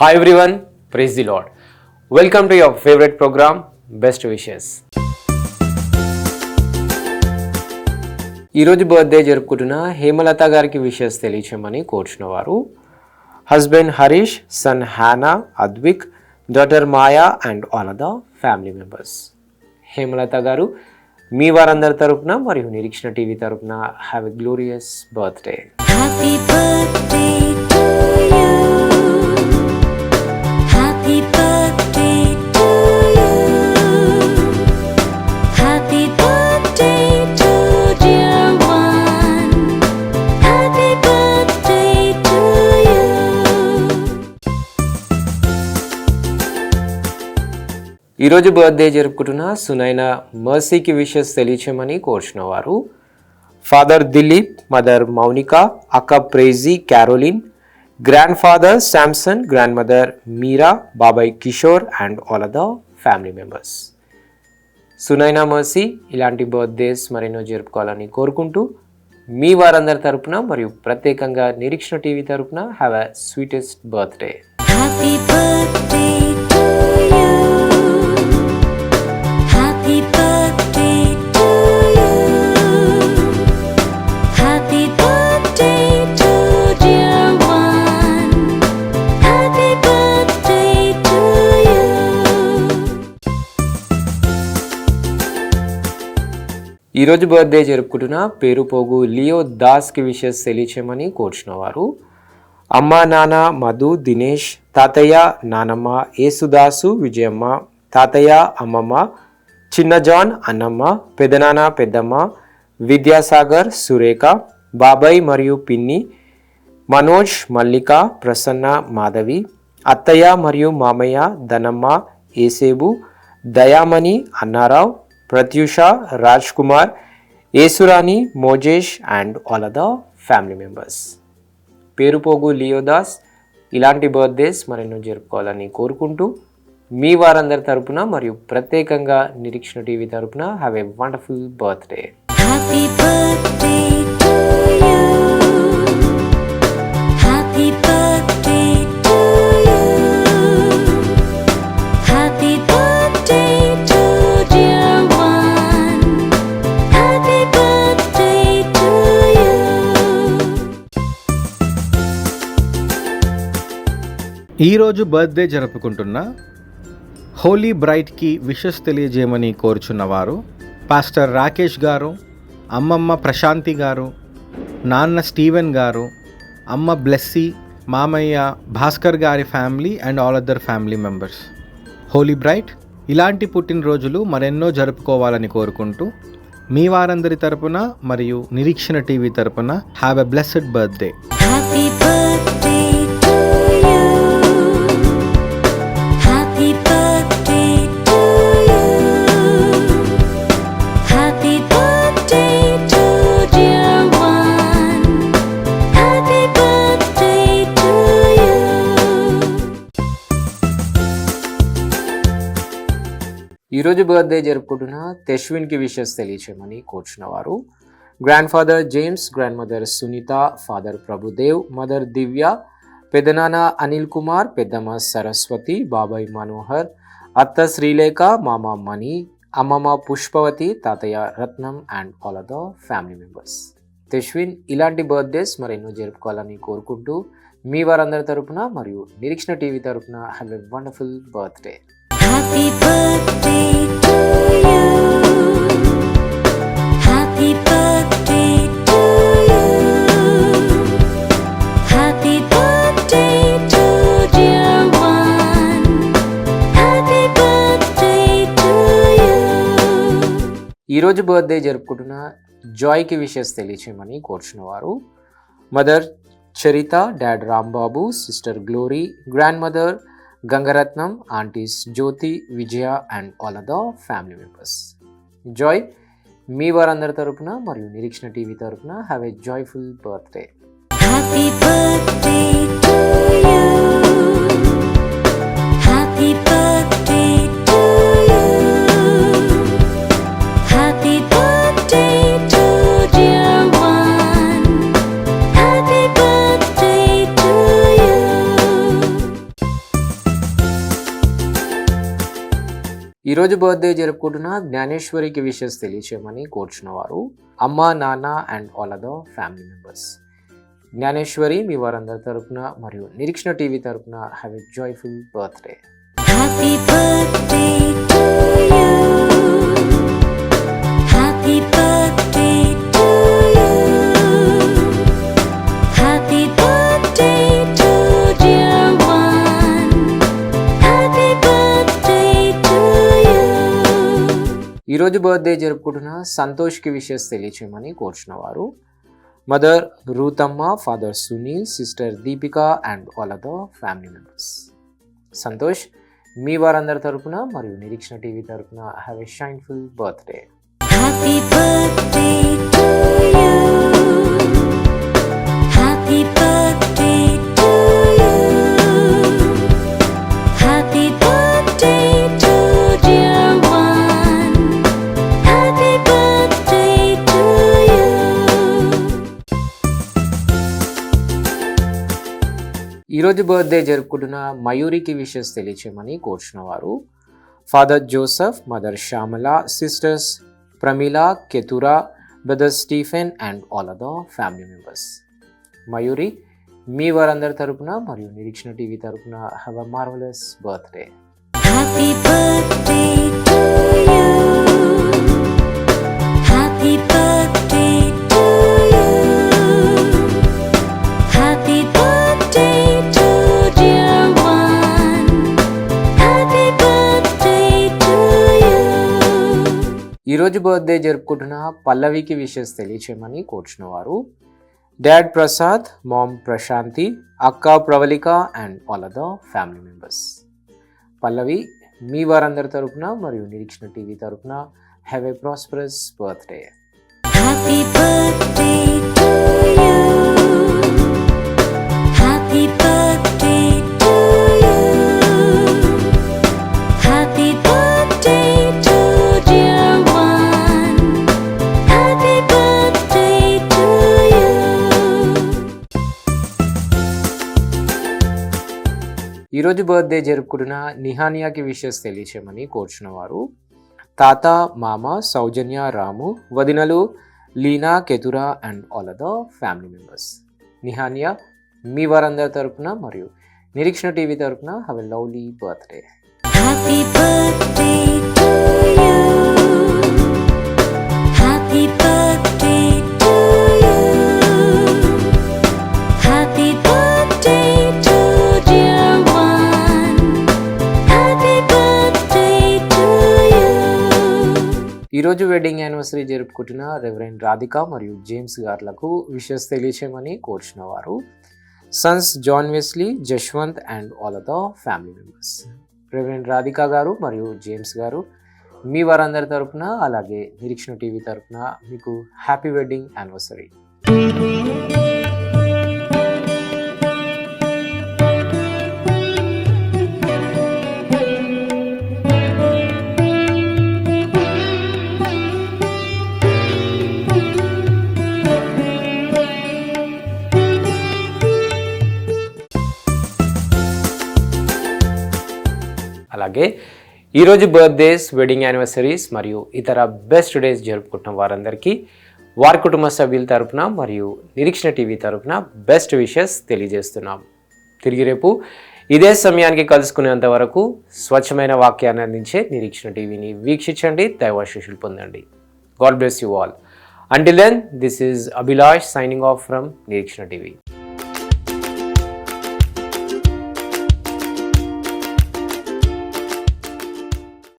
Hi everyone, praise the Lord. Welcome to your favorite program, Best Wishes. ఈరోజు birthday జరుపుకుంటున్న హేమలత గారికి wishes తెలియచేయమని కోరుచున్న వారు husband Harish, son Hana, Advik, daughter Maya and all the family members. Hemalatha గారు మీ వారందరి తరపున మరియు నిరీక్షణ టీవీ తరపున have a glorious birthday. Happy birthday to you. Happy birthday to you. Happy birthday to dear one. Happy birthday to you. ఈరోజు బర్త్డే జరుపుకుంటున్న Sunaina మర్సీకి wishes తెలియచేయమని కోరుచున్న వారు ఫాదర్ దిలీప్, మదర్ మౌనిక, అక్క Praisy Caroline, grand father Samson, grand mother Meera, బాబాయ్ Kishore and all the family members. Sunaina Mercy ఇలాంటి birthdays మరెన్నో జరుపుకోవాలని కోరుకుంటూ మీ వారందరి తరపున మరియు ప్రత్యేకంగా నిరీక్షణ టీవీ తరపున have a sweetest birthday. Happy birthday to you. Happy birthday to you. Happy birthday to dear one. Happy birthday to you. ఈరోజు బర్త్డే జరుపుకుంటున్న పేరుపోగు లియో దాస్కి విషెస్ తెలియచేయమని కోరుచున్న వారు అమ్మ, నాన్న, మధు, దినేష్, తాతయ్య, నానమ్మ, యేసుదాసు, విజయమ్మ, తాతయ్య, అమ్మమ్మ, చిన్న జాన్, అన్నమ్మ, పెదనాన్న, పెద్దమ్మ, విద్యాసాగర్, సురేఖ, బాబాయ్ మరియు పిన్ని, మనోజ్, మల్లిక, ప్రసన్న, మాధవి, అత్తయ్య మరియు మామయ్య, Dhanamma, Esebu, Dayamani, Annarao, Prathyusha, Raj Kumar, Yesurani, Mojesh and all the family members. Perupogu Leodas ఇలాంటి బర్త్డేస్ మరెన్నో జరుపుకోవాలని కోరుకుంటూ మీ వారందరి తరపున మరియు ప్రత్యేకంగా నిరీక్షణ టీవీ తరపున have a wonderful birthday. Happy birthday to you. Happy birthday to you. Happy birthday to dear one. Happy birthday to you. ఈరోజు బర్త్డే జరుపుకుంటున్న హోలీ బ్రైట్కి విషెస్ తెలియజేయమని కోరుచున్నవారు పాస్టర్ రాకేష్ గారు, అమ్మమ్మ ప్రశాంతి గారు, నాన్న స్టీవెన్ గారు, అమ్మ బ్లెస్సీ, మామయ్య భాస్కర్ గారి family and all other family members. Holy Bright ఇలాంటి పుట్టినరోజులు మరెన్నో జరుపుకోవాలని కోరుకుంటూ మీ వారందరి తరపున మరియు నిరీక్షణ టీవీ తరపున have a blessed birthday. Happy birthday to you. Happy birthday to you. Happy birthday to dear one. Happy birthday to you. ఈరోజు బర్త్డే జరుపుకుంటున్న తెష్విన్కి విషెస్ తెలియచేయమని కోరుచున్న వారు grand father James, grand mother Sunitha, father Prabhudev, mother Divya, పెదనాన్న అనిల్ కుమార్, పెద్దమ్మ సరస్వతి, బాబాయ్ మనోహర్, అత్త శ్రీలేఖ, మామ మణి, అమ్మమ్మ పుష్పవతి, తాతయ్య Ratnam and all the family members. Teshwin ఇలాంటి బర్త్డేస్ మరెన్నో జరుపుకోవాలని కోరుకుంటూ మీ వారందరి తరపున మరియు నిరీక్షణ టీవీ తరపున have a wonderful birthday. Happy birthday to you. Happy birthday to you. Happy birthday to dear one. Happy birthday to you. ఈరోజు బర్త్డే జరుపుకుంటున్న జాయ్కి విషెస్ తెలియచేయమని కోరుచున్న వారు mother Charitha, dad Rambabu, sister Glory, grand mother Gangaratnam, aunties Jyothi, Vijaya and all the family members. Joy మీ వారందరి తరపున మరియు నిరీక్షణ టీవీ తరపున have a joyful birthday. Happy birthday to you. Happy birthday to you. Happy birthday to dear one. Happy birthday to you. ఈరోజు birthday జరుపుకుంటున్న జ్ఞానేశ్వరికి wishes తెలియచేయమని కోరుచున్న వారు అమ్మ, నాన్న and all other family members. Gnaneshwari మీ వారందరి తరపున మరియు నిరీక్షణ టీవీ తరపున have a joyful birthday. Happy birthday to you. Happy birthday to you. Happy birthday to dear one. Happy birthday to you. ఈరోజు బర్త్డే జరుపుకుంటున్న సంతోష్కి విషెస్ తెలియచేయమని కోరుచున్న వారు mother Ruthamma, father Sunil, sister Deepika and all other family members. Santosh మీ వారందరి తరపున మరియు నిరీక్షణ టీవీ తరపున have a shineful birthday. Happy birthday to you. Happy birthday to you. Happy birthday to dear one. Happy birthday to you. ఈరోజు birthday జరుపుకుంటున్న మయూరికి wishes తెలియచేయమని కోరుచున్న వారు father Joseph, mother Shyamala, sisters Pramila, Keturah, brother Stephen and all other family members. Mayuri మీ వారందరి తరపున మరియు నిరీక్షణ టీవీ తరపున have a marvellous birthday. Happy birthday to you. Happy birthday to you. Happy birthday to dear one. Happy birthday to you. ఈరోజు birthday జరుపుకుంటున్న పల్లవికి wishes తెలియచేయమని కోరుచున్న వారు డాడ్ ప్రసాద్, మామ్ ప్రశాంతి, అక్క Pravalika and all other family members. Pallavi మీ వారందరి తరపున మరియు నిరీక్షణ టీవీ తరపున have a prosperous birthday. Happy birthday to you. Happy birthday to you. Happy birthday to dear one. Happy birthday to you. ఈరోజు బర్త్డే జరుపుకుంటున్న నిహానియాకి విషెస్ తెలియచేయమని కోరుచున్న వారు తాత, మామ, సౌజన్య, రాము, వదినలు Leena, Keturah and all other family members. Nihaniya మీ వారందరి తరపున మరియు నిరీక్షణ టీవీ తరపున have a lovely birthday. Happy birthday to you. Happy birthday to you. Happy birthday to dear one. Happy birthday to you. ఈరోజు వెడ్డింగ్ యానివర్సరీ జరుపుకుంటున్న రెవరెండ్ రాధిక మరియు James గార్లకు wishes తెలియచేయమని కోరుచున్న వారు sons John Wesley, Jaswanth and all other family members. Reverend Radhika గారు మరియు James గారు మీ వారందరి తరపున అలాగే నిరీక్షణ టీవీ తరపున మీకు హ్యాపీ వెడ్డింగ్ యానివర్సరీ. అలాగే ఈరోజు బర్త్డేస్, వెడ్డింగ్ యానివర్సరీస్ మరియు ఇతర బెస్ట్ డేస్ జరుపుకుంటున్న వారందరికీ వారి కుటుంబ సభ్యుల తరపున మరియు నిరీక్షణ టీవీ తరపున బెస్ట్ విషెస్ తెలియజేస్తున్నాం. తిరిగి రేపు ఇదే సమయానికి కలుసుకునేంత వరకు స్వచ్ఛమైన వాక్యాన్ని అందించే నిరీక్షణ టీవీని వీక్షించండి, దైవాశీస్సులు పొందండి. God bless you all. Until then, this is Abhilash signing off from Nirikshana TV.